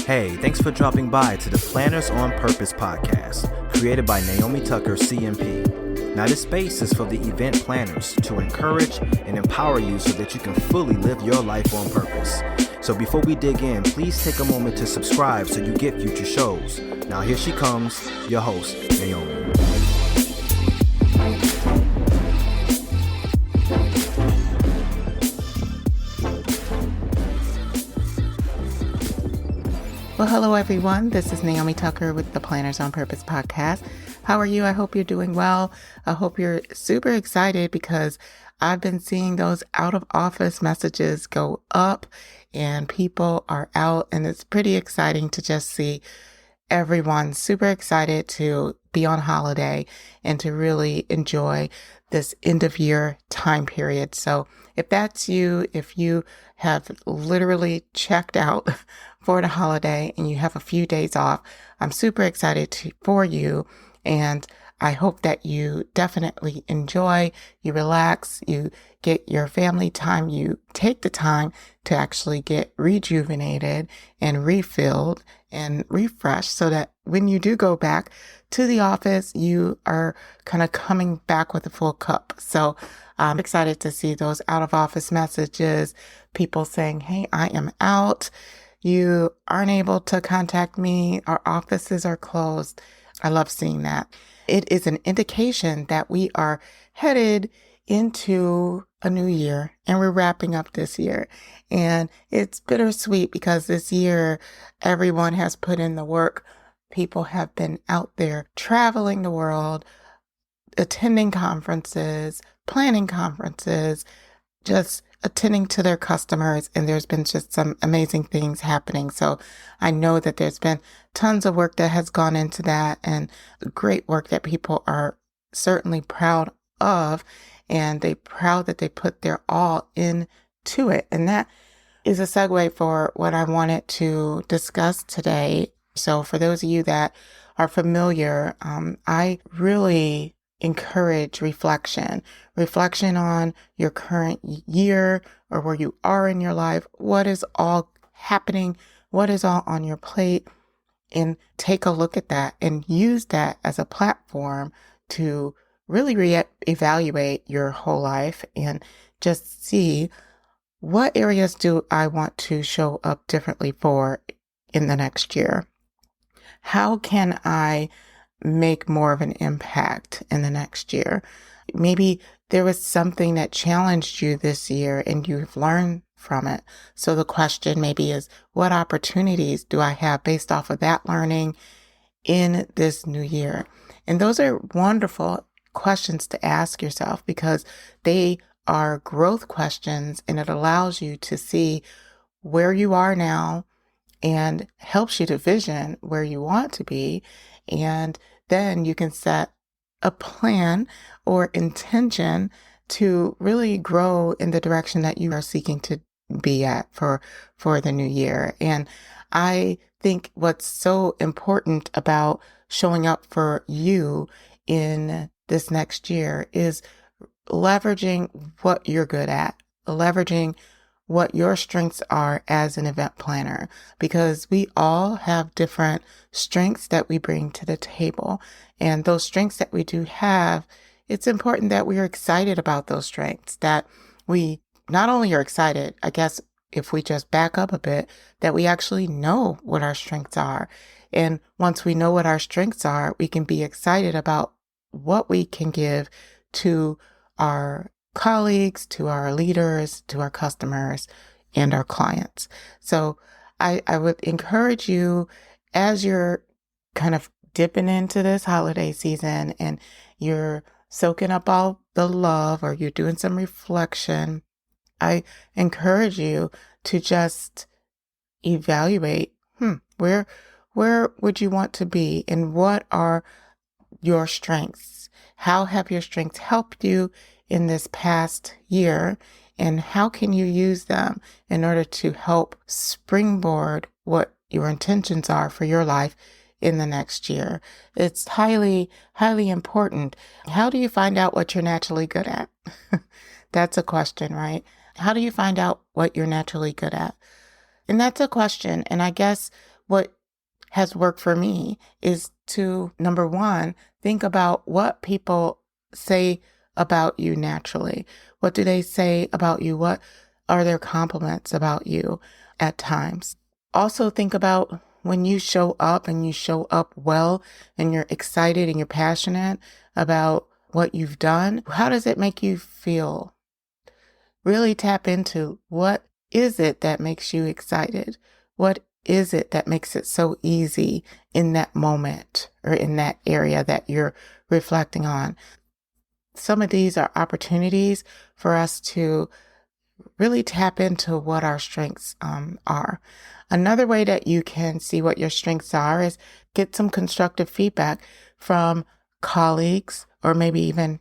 Hey, thanks for dropping by to the Planners on Purpose podcast, created by Naomi Tucker, CMP. Now, this space is for the event planners to encourage and empower you so that you can fully live your life on purpose. So before we dig in, please take a moment to subscribe so you get future shows. Now, here she comes, your host, Naomi. Well, hello, everyone. This is Naomi Tucker with the Planners on Purpose podcast. How are you? I hope you're doing well. I hope you're super excited because I've been seeing those out of office messages go up and people are out, and it's pretty exciting to just see everyone super excited to be on holiday and to really enjoy this end of year time period. So if that's you, if you have literally checked out for the holiday and you have a few days off, I'm super excited for you. And I hope that you definitely enjoy, you relax, you get your family time, you take the time to actually get rejuvenated and refilled and refreshed so that when you do go back to the office, you are kind of coming back with a full cup. So I'm excited to see those out of office messages, people saying, hey, I am out. You aren't able to contact me. Our offices are closed. I love seeing that. It is an indication that we are headed into a new year and we're wrapping up this year. And it's bittersweet because this year everyone has put in the work. People have been out there traveling the world, attending conferences, planning conferences, just attending to their customers, and there's been just some amazing things happening. So I know that there's been tons of work that has gone into that and great work that people are certainly proud of, and they're proud that they put their all into it. And that is a segue for what I wanted to discuss today. So for those of you that are familiar, I really encourage reflection on your current year or where you are in your life. What is all happening? What is all on your plate? And take a look at that and use that as a platform to really reevaluate your whole life and just see what areas do I want to show up differently for in the next year? How can I make more of an impact in the next year? Maybe there was something that challenged you this year and you've learned from it. So the question maybe is, what opportunities do I have based off of that learning in this new year? And those are wonderful questions to ask yourself because they are growth questions, and it allows you to see where you are now and helps you to vision where you want to be. And then you can set a plan or intention to really grow in the direction that you are seeking to be at for the new year. And I think what's so important about showing up for you in this next year is leveraging what you're good at, leveraging what your strengths are as an event planner, because we all have different strengths that we bring to the table. And those strengths that we do have, it's important that we are excited about those strengths, that we not only are excited, I guess if we just back up a bit, that we actually know what our strengths are. And once we know what our strengths are, we can be excited about what we can give to our colleagues, to our leaders, to our customers, and our clients. So I would encourage you, as you're kind of dipping into this holiday season and you're soaking up all the love or you're doing some reflection, I encourage you to just evaluate, where would you want to be and what are your strengths? How have your strengths helped you in this past year, and how can you use them in order to help springboard what your intentions are for your life in the next year. It's highly, highly important. How do you find out what you're naturally good at? That's a question, right? How do you find out what you're naturally good at? And that's a question. And I guess what has worked for me is to, number one, think about what people say about you naturally. What do they say about you? What are their compliments about you at times? Also think about when you show up and you show up well and you're excited and you're passionate about what you've done. How does it make you feel? Really tap into what is it that makes you excited? What is it that makes it so easy in that moment or in that area that you're reflecting on? Some of these are opportunities for us to really tap into what our strengths are. Another way that you can see what your strengths are is get some constructive feedback from colleagues or maybe even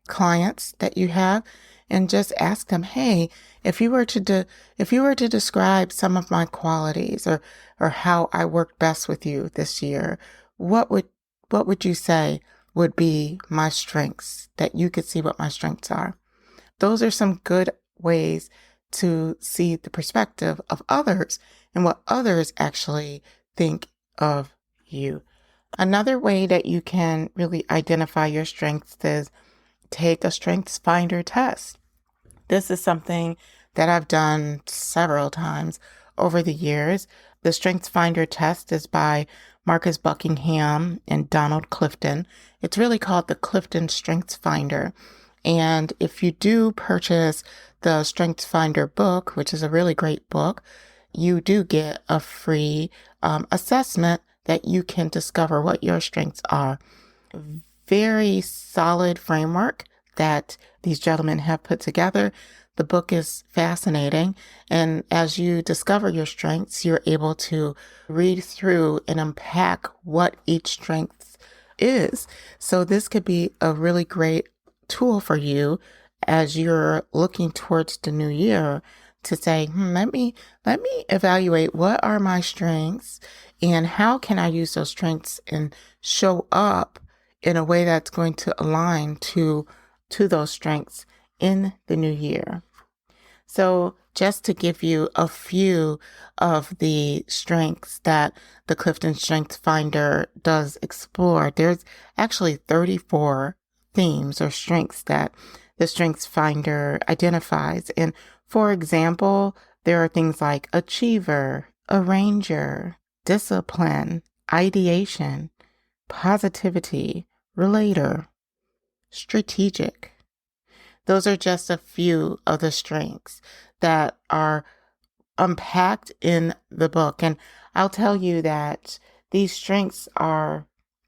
clients that you have, and just ask them, hey, if you were to describe some of my qualities or how I worked best with you this year, what would you say would be my strengths, that you could see what my strengths are? Those are some good ways to see the perspective of others and what others actually think of you. Another way that you can really identify your strengths is take a Strengths Finder test. This is something that I've done several times over the years. The Strengths Finder test is by Marcus Buckingham and Donald Clifton. It's really called the CliftonStrengths Finder. And if you do purchase the Strengths Finder book, which is a really great book, you do get a free assessment that you can discover what your strengths are. Very solid framework that these gentlemen have put together. The book is fascinating. And as you discover your strengths, you're able to read through and unpack what each strength is. So this could be a really great tool for you as you're looking towards the new year to say, let me evaluate what are my strengths and how can I use those strengths and show up in a way that's going to align to those strengths in the new year. So just to give you a few of the strengths that the CliftonStrengths Finder does explore, there's actually 34 themes or strengths that the Strengths Finder identifies. And for example, there are things like achiever, arranger, discipline, ideation, positivity, relator, strategic. Those are just a few of the strengths that are unpacked in the book. And I'll tell you that these strengths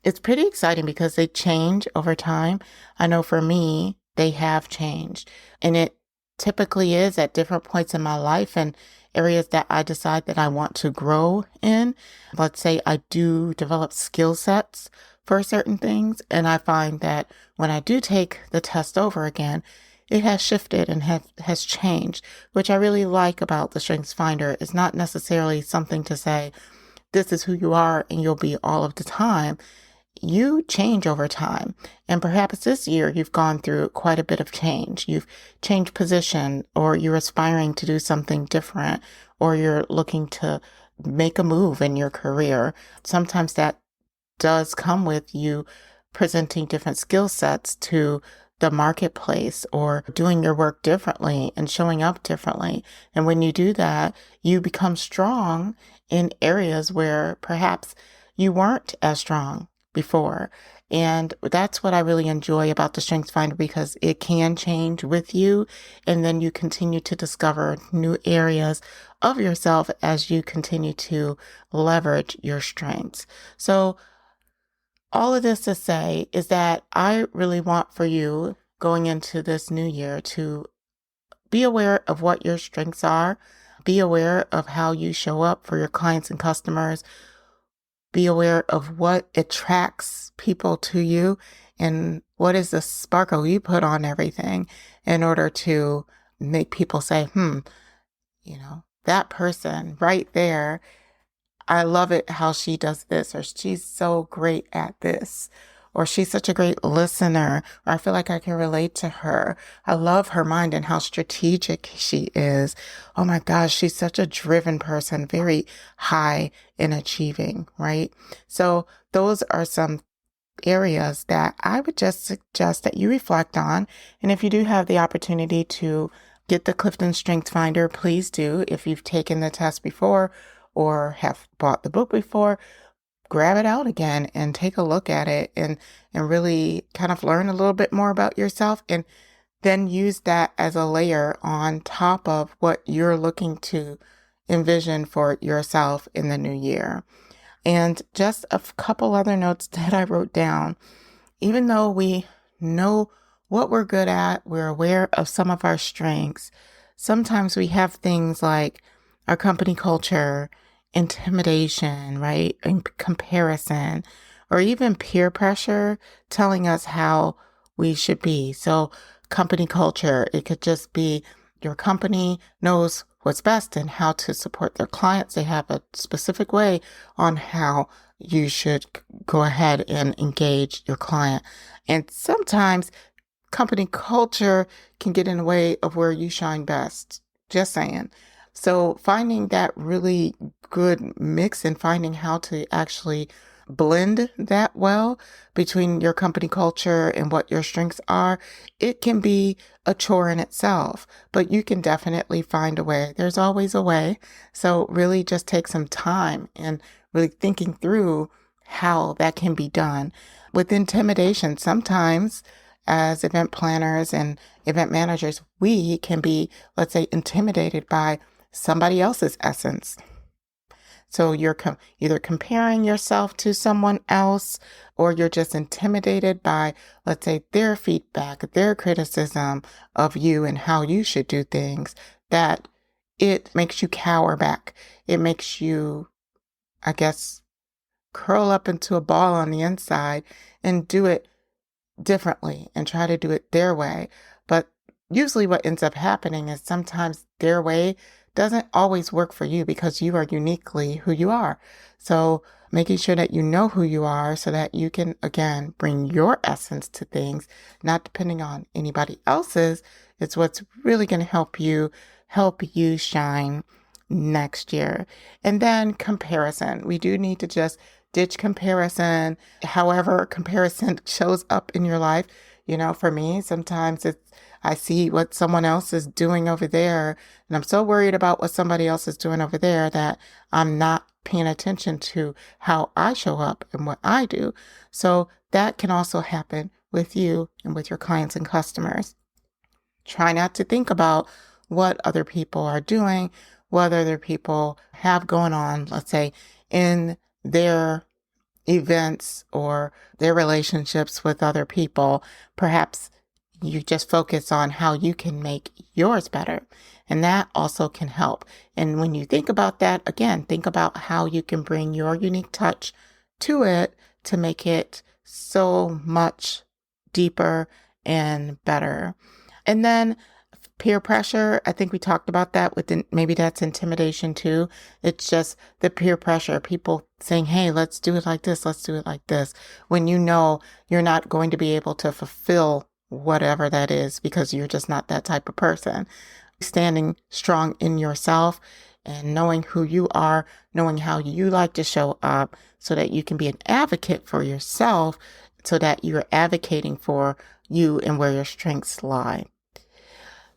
it's pretty exciting because they change over time. I know for me, they have changed. And it typically is at different points in my life and areas that I decide that I want to grow in. Let's say I do develop skill sets for certain things. And I find that when I do take the test over again, it has shifted and has changed, which I really like about the Strengths Finder. It's not necessarily something to say, this is who you are and you'll be all of the time. You change over time. And perhaps this year you've gone through quite a bit of change. You've changed position, or you're aspiring to do something different, or you're looking to make a move in your career. Sometimes that does come with you presenting different skill sets to the marketplace or doing your work differently and showing up differently. And when you do that, you become strong in areas where perhaps you weren't as strong before. And that's what I really enjoy about the Strengths Finder, because it can change with you. And then you continue to discover new areas of yourself as you continue to leverage your strengths. So all of this to say is that I really want for you going into this new year to be aware of what your strengths are, be aware of how you show up for your clients and customers, be aware of what attracts people to you, and what is the sparkle you put on everything in order to make people say, that person right there, I love it how she does this, or she's so great at this, or she's such a great listener, or I feel like I can relate to her. I love her mind and how strategic she is. Oh my gosh, she's such a driven person, very high in achieving, right? So those are some areas that I would just suggest that you reflect on. And if you do have the opportunity to get the Clifton Strengths Finder, please do. If you've taken the test before or have bought the book before, grab it out again and take a look at it and really kind of learn a little bit more about yourself, and then use that as a layer on top of what you're looking to envision for yourself in the new year. And just a couple other notes that I wrote down. Even though we know what we're good at, we're aware of some of our strengths, sometimes we have things like our company culture, intimidation, right? And comparison, or even peer pressure telling us how we should be. So company culture, it could just be your company knows what's best and how to support their clients. They have a specific way on how you should go ahead and engage your client. And sometimes company culture can get in the way of where you shine best. Just saying. So finding that really good mix and finding how to actually blend that well between your company culture and what your strengths are, it can be a chore in itself, but you can definitely find a way. There's always a way. So really just take some time and really thinking through how that can be done. With intimidation, sometimes as event planners and event managers, we can be, let's say, intimidated by somebody else's essence. So you're either comparing yourself to someone else, or you're just intimidated by, let's say, their feedback, their criticism of you and how you should do things, that it makes you cower back. It makes you, I guess, curl up into a ball on the inside and do it differently and try to do it their way. But usually what ends up happening is sometimes their way doesn't always work for you because you are uniquely who you are. So making sure that you know who you are so that you can, again, bring your essence to things, not depending on anybody else's. It's what's really going to help you shine next year. And then comparison. We do need to just ditch comparison. However, comparison shows up in your life. For me, sometimes I see what someone else is doing over there, and I'm so worried about what somebody else is doing over there that I'm not paying attention to how I show up and what I do. So that can also happen with you and with your clients and customers. Try not to think about what other people are doing, what other people have going on, let's say, in their events or their relationships with other people. Perhaps you just focus on how you can make yours better. And that also can help. And when you think about that, again, think about how you can bring your unique touch to it to make it so much deeper and better. And then peer pressure, I think we talked about that maybe that's intimidation too. It's just the peer pressure, people saying, hey, let's do it like this. Let's do it like this. When you know you're not going to be able to fulfill whatever that is because you're just not that type of person. Standing strong in yourself and knowing who you are, knowing how you like to show up so that you can be an advocate for yourself, so that you're advocating for you and where your strengths lie.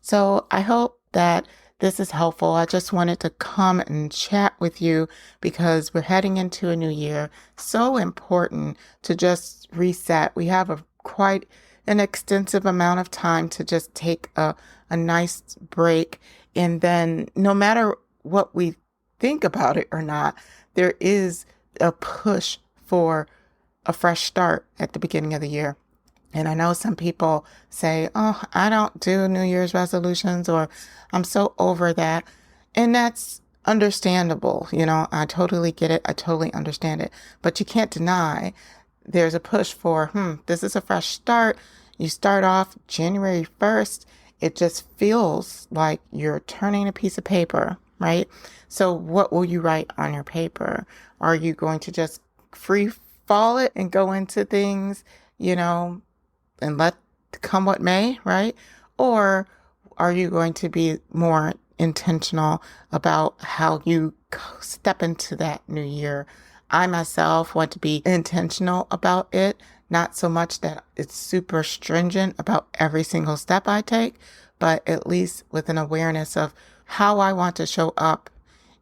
So I hope that this is helpful. I just wanted to come and chat with you because we're heading into a new year. So important to just reset. We have quite an extensive amount of time to just take a nice break. And then no matter what we think about it or not, there is a push for a fresh start at the beginning of the year. And I know some people say, oh, I don't do New Year's resolutions, or I'm so over that. And that's understandable. I totally get it. I totally understand it. But you can't deny there's a push for, this is a fresh start. You start off January 1st. It just feels like you're turning a piece of paper, right? So what will you write on your paper? Are you going to just free fall it and go into things, and let come what may, right? Or are you going to be more intentional about how you step into that new year? I myself want to be intentional about it, not so much that it's super stringent about every single step I take, but at least with an awareness of how I want to show up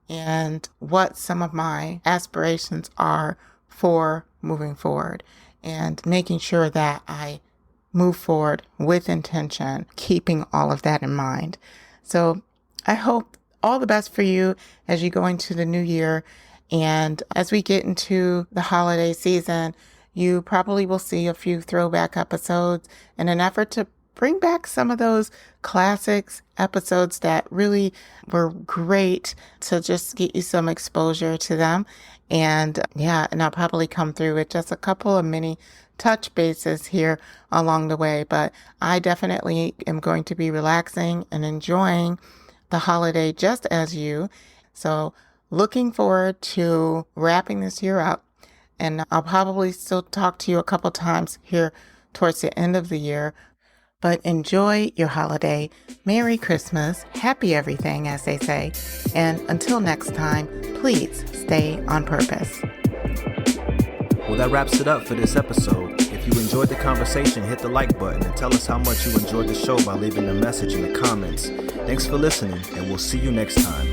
and what some of my aspirations are for moving forward, and making sure that I move forward with intention, keeping all of that in mind. So I hope all the best for you as you go into the new year. And as we get into the holiday season, you probably will see a few throwback episodes in an effort to bring back some of those classics episodes that really were great, to just get you some exposure to them. And I'll probably come through with just a couple of mini touch bases here along the way. But I definitely am going to be relaxing and enjoying the holiday just as you. So looking forward to wrapping this year up. And I'll probably still talk to you a couple times here towards the end of the year. But enjoy your holiday. Merry Christmas. Happy everything, as they say. And until next time, please stay on purpose. Well, that wraps it up for this episode. If you enjoyed the conversation, hit the like button and tell us how much you enjoyed the show by leaving a message in the comments. Thanks for listening, and we'll see you next time.